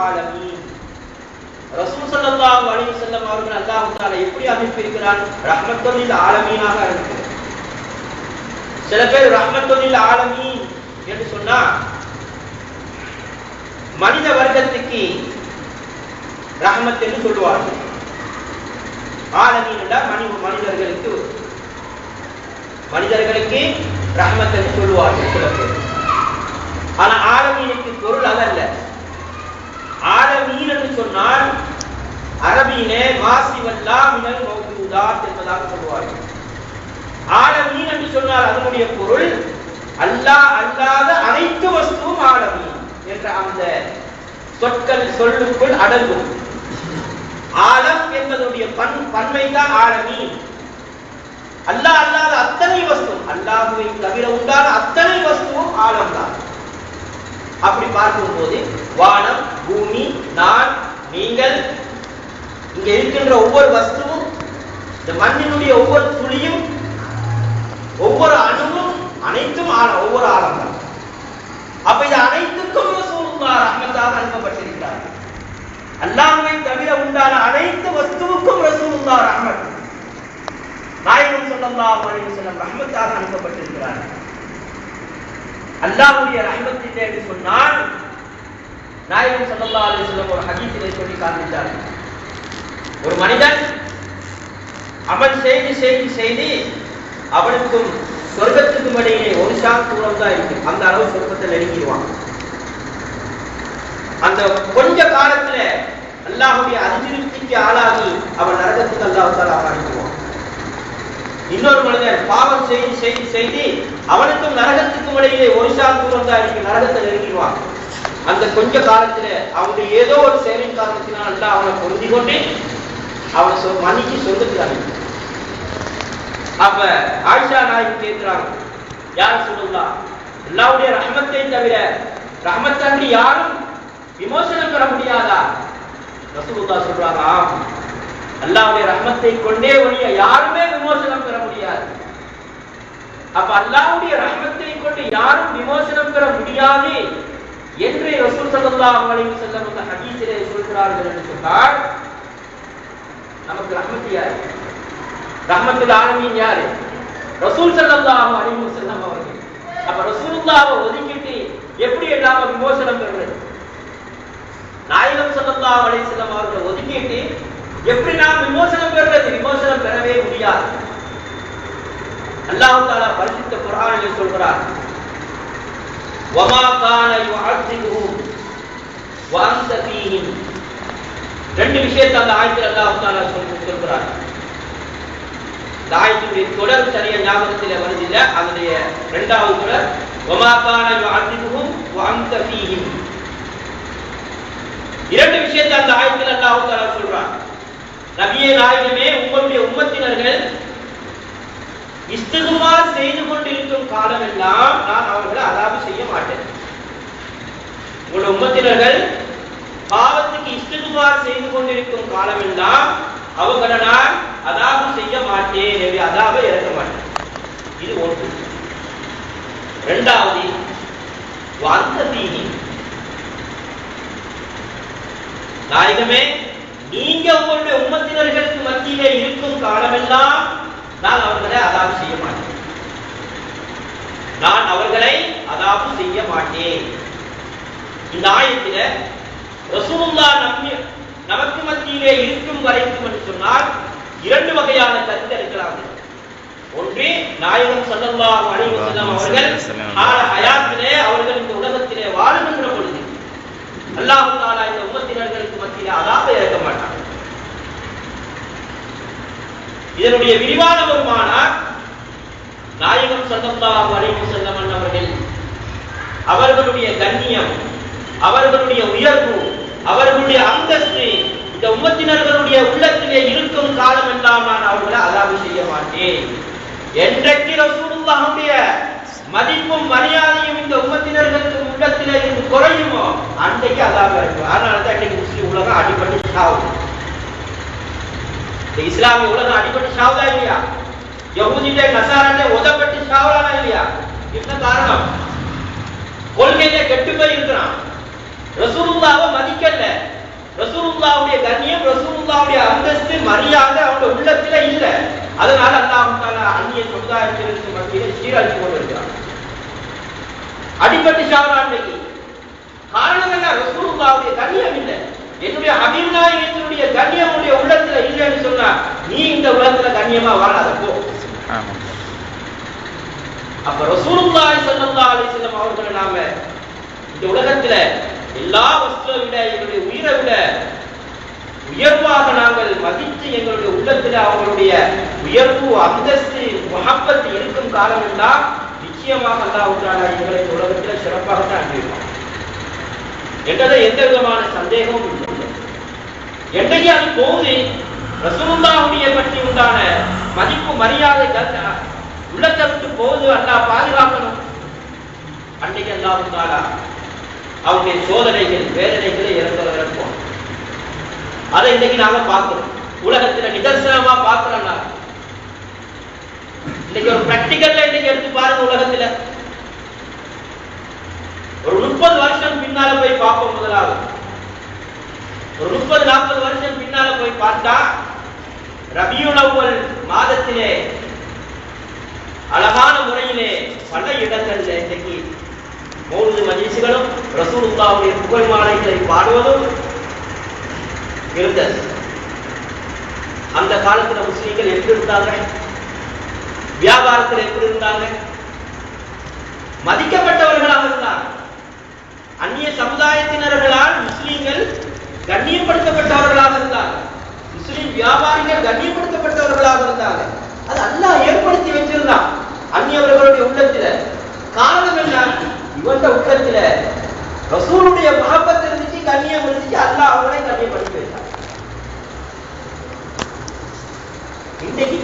ஆலமீன். ரசூல் ஸல்லல்லாஹு அலைஹி வஸல்லம் அவர்கள் அல்லாஹ் தஆலா எப்படி அமைப்பிருக்கிறான்? ரஹ்மத்துல் ஆலமீனாக இருக்கிறார். சில பேர் ரஹ்மத்துல் ஆலமீன் என்று சொன்னா மனித வர்க்கத்துக்கு ரஹ்மத் என்று சொல்வார்கள். ஆலமீன் என்றால் மனிதர்களுக்கு ரஹ்மத் என்று சொல்வார்கள் சில பேர். ஆனா ஆலமீனுக்கு பொருள் அதல்ல. ஆலமீன் என்று சொன்னால் அரபியிலே மாசிவல்லா மினல் மௌஜூதாத் என்பதாக சொல்வார்கள். ஆலமீன் என்று சொன்னால் அதனுடைய பொருள் அல்லாஹ் அல்லாத அனைத்து வஸ்துவும் ஆலமீன் என்ற அந்த சொல்லுக்குள் அடங்கும். ஆலம் என்பதனுடைய பன்மை தான் ஆலமீன். அல்லாஹ் அல்லாத அத்தனை வஸ்து, அல்லாஹ்வை தவிர உண்டான அத்தனை வஸ்துவும் ஆலம் தான். அப்படி பார்க்கும்போது வானம், பூமி, நான், நீங்கள், இங்க இருக்கின்ற ஒவ்வொரு வஸ்துவும், இந்த மண்ணினுடைய ஒவ்வொரு துளியும், ஒவ்வொரு அணுவும் அனைத்தும் ஒவ்வொரு ஆலம் தான். அப்ப இது அனைத்துக்கும் ரசூலுல்லாஹ் ரஹ்மத்தாக அனுப்பப்பட்டிருக்கிறார். அல்லாஹ்வை தவிர உண்டான அனைத்து வஸ்துவுக்கும் ரசூலுல்லாஹ் ரஹ்மத், நாயகம் ஸல்லல்லாஹு அலைஹி வஸல்லம் ரஹ்மத்தாக அனுப்பப்பட்டிருக்கிறார். அல்லாஹ்வுடைய ரஹ்மத் இல்லை என்று சொன்னால் நாயகம் ஸல்லல்லாஹு அலைஹி வஸல்லம் ஒரு ஹதீஸிலே சொல்லி காண்பித்தார். ஒரு மனிதன் அமல் செய்து அவனுக்கும் சொர்க்கத்துக்கும் இடையிலே ஒரு ஷாட் தூரம் தான் இருக்கு. அந்த அளவு சொர்க்கத்தை நெருங்கிடுவான். அந்த கொஞ்ச காலத்துல அல்லாஹ்வுடைய அதிருப்திக்கு ஆளாகி அவன் நரகத்துக்கு அல்லாஹ் தஆலா அனுப்புவான். இன்னொரு மனிதன் பாவம் செய்து அவனுக்கும் நரகத்துக்கும் இடையிலே ஒரு ஷாட் தூரம் தான் இருக்கு. நரகத்தை நெருங்கிடுவான். அந்த கொஞ்ச காலத்துல அவனுடைய ஏதோ ஒரு செயலின் காரணத்தினால் அல்லாஹ் அவனை பொருந்தி கொண்டு அவனை மன்னிச்சு சொர்க்கத்துக்கு அனுப்பி. அப்ப ஆயிஷா நாயகி கேட்கிறாங்க, யா ரசூலுல்லாஹ், அல்லாஹ்வுடைய ரஹ்மத்தை தவிர ரஹ்மத்தன்றி யாரும் விமோசனம் பெற முடியாதா? ரசூலுல்லாஹ் சொல்றாங்க, ஆம், அல்லாஹ்வுடைய ரஹ்மத்தை கொண்டே ஒழிய யாருமே விமோசனம் பெற முடியாது. அப்ப அல்லாஹ்வுடைய ரஹ்மத்தை கொண்டு யாரும் விமோசனம் பெற முடியாது என்று ரசூல் ஸல்லல்லாஹு அலைஹி வஸல்லம் அந்த ஹதீஸிலே சொல்கிறார்கள் என்று சொன்னால் நமக்கு ரஹ்மத் யார்? ரஹ்மத்துல் ஆலமீன் யாரு? ரசூல் ஸல்லல்லாஹு அலைஹி வஸல்லம் அவர்கள். அப்ப ரசூலுல்லாஹ்வை ஒதுக்கிட்டு எப்படி எல்லாம் விமோசனம் பெறுவது? நாயகம் ஸல்லல்லாஹு அலைஹி வஸல்லம் அவர்களை ஒதுக்கிட்டு எப்படி நாம் விமோசனம் பெறுவது? விமோசனம் பெறவே முடியாது. அல்லாஹ் தஆலா பரிசுத்த குர்ஆனிலே சொல்கிறார், வமா கான யுஅذிபுஹும் வ அன்த ஃபீஹிம். ரெண்டு விஷயத்தை அந்த ஆயத்தில் அல்லாஹ் தஆலா சொல்கிறார். இந்த ஆயத்துடைய தொடர் சரியா ஞாபகத்தில் வருதில்லை. அதனுடைய இரண்டாவது தொடர் வமா கான யுஅذிபுஹும் வ அன்த ஃபீஹிம். இரண்டு விஷயத்தை அந்த ஆயத்தில் அல்லாஹ் தஆலா சொல்றார். நபியே நாயகமே, உங்களுடைய உம்மத்தினர்கள் இஸ்திக்பார் செய்து கொண்டிருக்கும் காலமெல்லாம் நான் அவர்களை அதாபு செய்ய மாட்டேன். உங்களுடைய உம்மத்தினர்கள் பாவத்துக்கு இஸ்திக்பார் செய்து கொண்டிருக்கும் காலமெல்லாம் அவர்களை நான் அதாபு செய்ய மாட்டேன், அதாபை இறக்க மாட்டேன். இது ஒன்று. இரண்டாவது, அந்த தீனி, நாயகமே நீங்க உங்களுடைய உம்மத்தினர்களுக்கு மத்தியிலே இருக்கும் காலமெல்லாம் நான் அவர்களை அதாபு செய்ய மாட்டேன். நான் அவர்களை அதாபு செய்ய மாட்டேன். இந்த ஆயத்தில ரசூலுல்லாஹ் நமக்கு மத்தியிலே இருக்கும் வரைக்கும் என்று சொன்னால் இரண்டு வகையான கருத்து இருக்கலாம். ஒன்று, நாயகம் ஸல்லல்லாஹு அலைஹி வஸல்லம் அவர்கள் ஹயாத்திலே அவர்கள் இந்த உலகத்திலே வாழுகின்ற பொழுது அல்லாஹ் தஆலா இந்த உம்மத்தினர்களுக்கு மத்தியிலே அதாபை இறக்க மாட்டார். இதனுடைய விரிவான வருமானம் நாயகம் ஸல்லல்லாஹு அலைஹி வஸல்லம் அவர்கள் அவர்களுடைய கண்ணியம், அவர்களுடைய உயர்வு, அவர்களுடைய அந்தஸ்து இந்த உம்மத்தினர்களுடைய உள்ளத்திலே இருக்கும் காலம் எல்லாம் நான் அவர்களை அதாபு செய்ய மாட்டேன். என்றைக்கு ரசூலுல்லாஹ்வுடைய மதிப்பும் மரியாதையும் இந்த உம்மத்தினர்களுக்கு உள்ளத்திலே இருந்து குறையுமோ அன்றைக்கு அதாபு இருக்கும். அதனாலதான் இன்னைக்கு முஸ்லிம் உலகம் அடிபட்டு சாவுது. இந்த இஸ்லாமிய உலகம் அடிபட்டு சாவுதா இல்லையா? யஹூதிலே நசாராலே உதப்பட்டு சாவலானா இல்லையா? என்ன காரணம்? கொள்கையில கெட்டு போய் இருக்கிறான். ரசூலுல்லாஹ்வை மதிக்கல. ரசூலுல்லாஹ்வுடைய கண்ணியம், ரசூலுல்லாஹ்வுடைய அந்தஸ்து, மரியாதை அவங்க உள்ளத்துல இல்ல. அதனால அல்லாஹ் தஆலா அந்நிய சமுதாயத்திற்கு மத்தியிலே சீரழித்து கொண்டிருக்கிறார். அடிபட்டு சாவறான்னைக்கு காரணம் என்ன? ரசூலுல்லாஹ்வுடைய கண்ணியம் இல்லை. என்னுடைய ஹபீப் நாயகத்தினுடைய கண்ணியம் உடைய உள்ளத்துல இல்லைன்னு சொன்னா நீ இந்த உலகத்துல கண்ணியமா வாழாத போ. அப்ப ரசூலுல்லாஹி ஸல்லல்லாஹு அலைஹி வஸல்லம் அவர்களை நாம இந்த உலகத்துல எல்லா வஸ்துவை விட எங்களுடைய உயிரை விட உயர்வாக நாங்கள் மதித்து எங்களுடைய உள்ளத்துல அவங்களுடைய உயர்வு, அந்தஸ்து, முஹப்பத் இருக்கும் காலம் என்றால் நிச்சயமாக அல்லாஹ் தஆலா எங்களை இந்த உலகத்துல சிறப்பாகத்தான் அனுப்பியிருப்பான் என்றதை எந்த விதமான சந்தேகமும் இல்லை. என்றைக்கு அது போது ரசூலுல்லாஹ்வுடைய பற்றி உண்டான மதிப்பு, மரியாதை உள்ளத்தை விட்டு போது அல்லாஹ் பாதுகாக்கணும். அன்றைக்கு அல்லாஹ் தஆலா அவருடைய சோதனைகள், வேதனைகளை இறக்குவான். அதை இன்னைக்கு நாம பார்க்கிறோம். உலகத்துல நிதர்சனமா பார்க்கிறோம்னா இன்னைக்கு ஒரு பிராக்டிகல்ல இன்னைக்கு எடுத்து பாருங்க. உலகத்துல ஒரு 30 வருஷம் பின்னால போய் பார்ப்போம். முதலாவது ஒரு 30-40 வருஷம் பின்னால போய் பார்த்தா ரபியுல் அவ்வல் மாதத்திலே அழகான முறையிலே பல இடங்கள்ல இன்னைக்கு மௌலிது மஜ்லிஸ்களும் ரசூலுல்லாஹ்வுடைய புகழ் மாலைகளை பாடுவதும் இருந்தது. அந்த காலத்துல முஸ்லிம்கள் எப்படி இருந்தாங்க? வியாபாரத்தில் எப்படி இருந்தாங்க? மதிக்கப்பட்டவர்களாக இருந்தாங்க. அந்நிய சமுதாயத்தினர்களால் முஸ்லிம்கள் கண்ணியப்படுத்தப்பட்டவர்களாக இருந்தாங்க. முஸ்லிம் வியாபாரிகள் கண்ணியப்படுத்தப்பட்டவர்களாக இருந்தாங்க. அது அல்லாஹ் ஏற்படுத்தி வச்சிருந்தான் அந்நியவர்களுடைய உள்ளத்துல. காரணம் என்ன? இவங்க உள்ளத்துல ரசூலுடைய மஹப்பத் இருந்துச்சு, கண்ணியம் இருந்துச்சு. அல்லாஹ் அவங்களை கண்ணியப்படுத்தி வைத்தார். இன்றைக்கு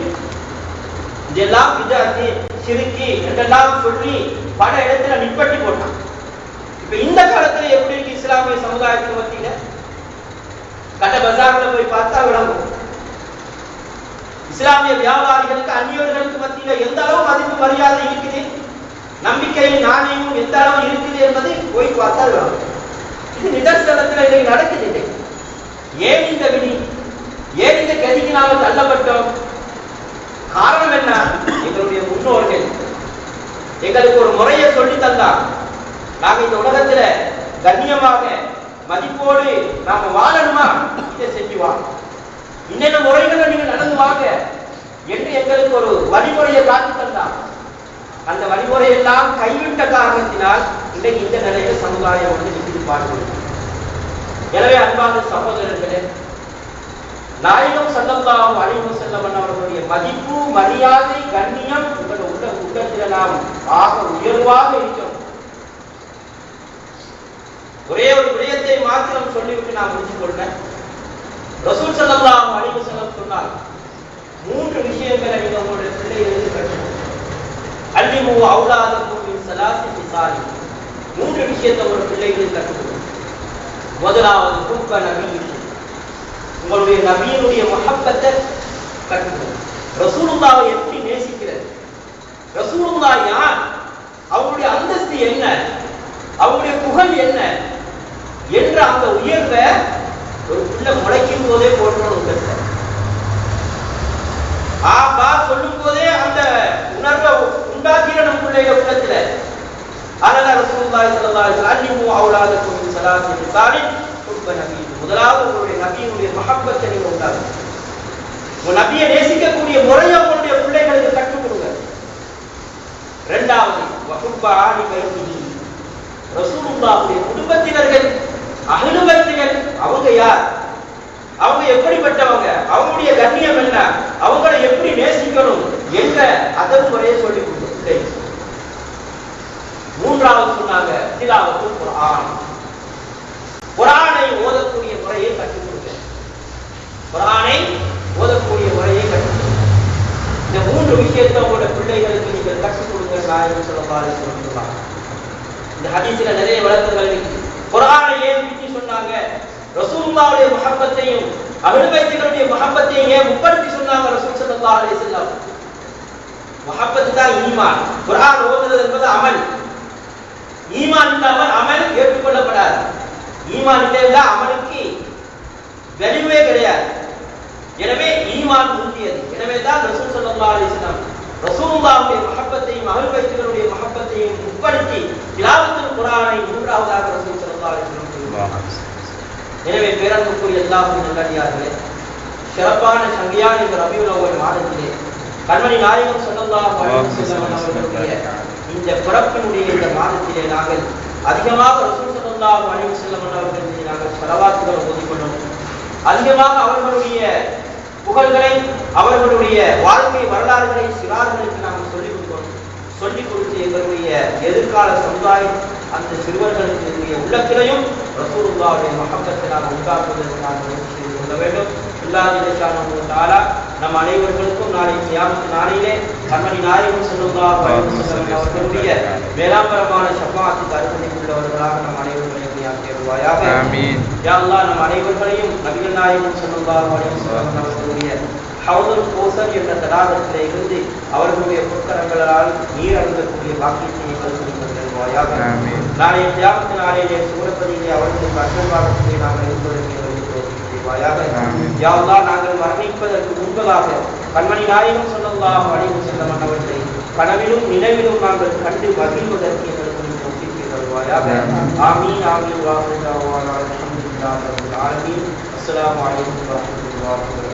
இதெல்லாம் விதாத்தி, சிறுக்கி என்றெல்லாம் சொல்லி பல இடத்துல நிப்பட்டி போட்டான். இப்ப இந்த காலத்துல எப்படி இருக்கு இஸ்லாமிய சமுதாயத்துக்கு மத்தியில? கட்ட பஜார்ல போய் பார்த்தா விளங்கும். இஸ்லாமிய வியாபாரிகளுக்கு அந்நியவர்களுக்கு மத்தியில எந்த அளவு மதிப்பு, மரியாதை இருக்குது, நம்பிக்கையும் நாணயமும் எந்த அளவு இருக்குது என்பதை போய் பார்த்தா விளங்கும். இது நிதர்சனத்துல இதை நடக்குது. ஏன் இந்த விதி, ஏன் இந்த கதிக்கு நாம தள்ளப்பட்டோம்? காரணம் என்ன? எங்களுடைய முன்னோர்கள் எங்களுக்கு ஒரு முறையை சொல்லி தந்தார். நாங்க இந்த உலகத்துல கண்ணியமாக மதிப்போடு நாம வாழணுமா, இதை செஞ்சு வாங்க, இன்னென்ன முறைகளை நீங்க நடந்து வாங்க என்று எங்களுக்கு ஒரு வழிமுறையை காட்டி தந்தார். அந்த வழிமுறையெல்லாம் கைவிட்ட காரணத்தினால் இன்றைக்கு இந்த நிலையில சமுதாயம் வந்து நிற்கிறது பார்க்கணும். எனவே அன்பான சகோதரர்களே, நாயகம் ஸல்லல்லாஹு அலைஹி வஸல்லம் அவர்களுடைய மதிப்பு, மரியாதை, கண்ணியம் உங்களுடைய உள்ளத்தில் நாம் ஆக உயர்வாக இருக்கிறோம். ஒரே ஒரு விடயத்தை மாத்திரம் சொல்லிவிட்டு நான் முடித்துக் கொள்றேன். ரசூல் ஸல்லல்லாஹு அலைஹி வஸல்லம் சொன்னார், 3 விஷயங்களை நீங்க உங்களுடைய பிள்ளைகளுக்கு கற்றுக்கணும். அல்லிமு அவுலாதக்கும் மின் ஸலாத்தி ஃபிசாலி. 3 விஷயத்தை ஒரு பிள்ளைகளுக்கு கற்றுக்கணும். முதலாவது ஹுப்ப நபியி, உங்களுடைய நபியினுடைய முஹப்பத்தை கற்றுக்கணும். ரசூலுல்லாஹ்வை எப்படி நேசிக்கிறது, ரசூலுல்லாஹ் யார், அவருடைய அந்தஸ்து என்ன, அவருடைய புகழ் என்ன என்ற அந்த உயர்வை ஒரு பிள்ளை முளைக்கும் போதே போற்றணும். ஆபா சொல்லும் போதே அந்த உணர்வை உண்டாக்கிற நம் பிள்ளைய உள்ளத்துல. அதனால ரசூலுல்லாஹி ஸல்லல்லாஹு அலைஹி வஸல்லம் அல்லிமு அவுலாதக்கும் மின் ஸலாத்தி ஃபிசாலி ஹுப்ப நபியி. முதலாவது உங்களுடைய நபியினுடைய மஹப்பத்தை நீங்க உண்டாக்குங்க. உங்க நபியை நேசிக்கக்கூடிய முறையை உங்களுடைய பிள்ளைகளுக்கு கற்றுக் கொடுங்க. இரண்டாவது வஹுப்ப ஆலி பைத்திஹி, ரசூலுல்லாஹ்வுடைய குடும்பத்தினர்கள், அஹ்லு பைத்திகள், அவங்க யார், அவங்க எப்படிப்பட்டவங்க, அவங்களுடைய கண்ணியம் என்ன, அவங்களை எப்படி நேசிக்கணும் என்ற அதன் முறையை சொல்லிக் கொடுங்க. மூன்றாவது சொன்னாங்க திலாவத்துல் குர்ஆன், குர்ஆனை ஓதக்கூடிய முறையை கற்றுக் கொடுங்க. குர்ஆனை ஓதக்கூடிய முறையை கற்றுக் கொடுங்க. இந்த 3 விஷயத்தை உங்களோட பிள்ளைகளுக்கு நீங்கள் கற்றுக் கொடுங்க. நாயகம் ஸல்லல்லாஹு அலைஹி வஸல்லம் சொன்னாங்க. இந்த ஹதீஸ்ல நிறைய விளக்கங்கள் இருக்கு. குர்ஆனை ஏன் பற்றி சொன்னாங்க, ரசூலுல்லாஹ்வுடைய முஹப்பத்தையும் அஹ்லு பைத்திகளுடைய முஹப்பத்தையும் ஏன் முற்படுத்தி சொன்னாங்க ரசூல் ஸல்லல்லாஹு அலைஹி வஸல்லம்? முஹப்பத் தான் ஈமான். குர்ஆன் ஓதுறது என்பது அமல். ஈமான் இல்லாமல் அமல் ஏற்றுக்கொள்ளப்படாது. ஈமான் இல்லைன்னா அமலுக்கு எனவேதான் ரசூல் ஸல்லல்லாஹு அலைஹி வஸல்லம் ரசூலுல்லாஹ்வுடைய மஹப்பத்தையும் அஹ்ல் பைத்துகளுடைய மஹப்பத்தையும் உட்படுத்தி திலாவத்துல் குர்ஆனை மூன்றாவதாக ரசூல் ஸல்லல்லாஹு அலைஹி வஸல்லம் சொல்லுவார்கள். எனவே பேரன்புக்குரிய அல்லாஹ்வின் நல்லடியார்களே, சிறப்பான சங்கியான இந்த ரபியுல் அவ்வல் மாதத்திலே கண்மணி நாயகம் ஸல்லல்லாஹு அலைஹி வஸல்லம் அவர்களுடைய இந்த பிறப்பினுடைய இந்த மாதத்திலே நாங்கள் அதிகமாக ரசூல் ஸல்லல்லாஹு அலைஹி வஸல்லம் அவர்கள் மீது நாங்கள் ஸலவாத்துகளை ஓதிக்கொள்ளணும். அதிகமாக அவர்களுடைய புகழ்களை, அவர்களுடைய வாழ்க்கை வரலாறுகளை சிறார்களுக்கு நாங்கள் சொல்லிக் கொடுத்து எங்களுடைய எதிர்கால சமுதாயம் அந்த சிறுவர்களுக்கு உள்ளத்திலையும் ரசூலுல்லாஹ்வுடைய மஹப்பத்தை நாம் உண்டாக்குவதற்கு நாம் முயற்சி செய்து கொள்ள வேண்டும். நம் அனைவர்களுக்கும் நாளை கியாமத் நாளிலே கண்மணி நாயகம் ஸல்லல்லாஹு அலைஹி வஸல்லம் அவர்களுடைய வேளாம்பரமான ஷஃபாஅத்துக்கு அருகதை உள்ளவர்களாக நம் அனைவர்களையும் ஆக்கியருள்வாயாக. ஆமீன். யா அல்லாஹ், நம் அனைவர்களையும் நபிகள் நாயகம் ஸல்லல்லாஹு அலைஹி வஸல்லம் அவர்களுடைய ஹவுதுல் கௌசர் என்ற தடாகத்திலே இருந்து அவர்களுடைய பொற்கரங்களால் நீர் அருந்தக்கூடிய பாக்கியத்தை எங்களுக்கு தருவாயாக. ஆமீன். நாளைய கியாமத் நாளிலே சூரப்பதியிலே அவர்களுக்கு அருள்வாகத்தை நாங்கள் இருப்பதற்கு யா அல்லாஹ், நாங்கள் மரணிப்பதற்கு முன்பதாக கண்மணி நாயகம் ஸல்லல்லாஹு அலைஹி வஸல்லம் அவர்களை கனவிலும் நினைவிலும் நாங்கள் கண்டு மகிழ்வதற்கு எங்களுக்கு தௌஃபீக் தருவாயாக. ஆமீன் ஆமீன். அல்ஹம்துலில்லாஹி ரப்பில் ஆலமீன். அஸ்ஸலாமு அலைக்கும் வரஹ்மத்துல்லாஹி வபரகாத்துஹு.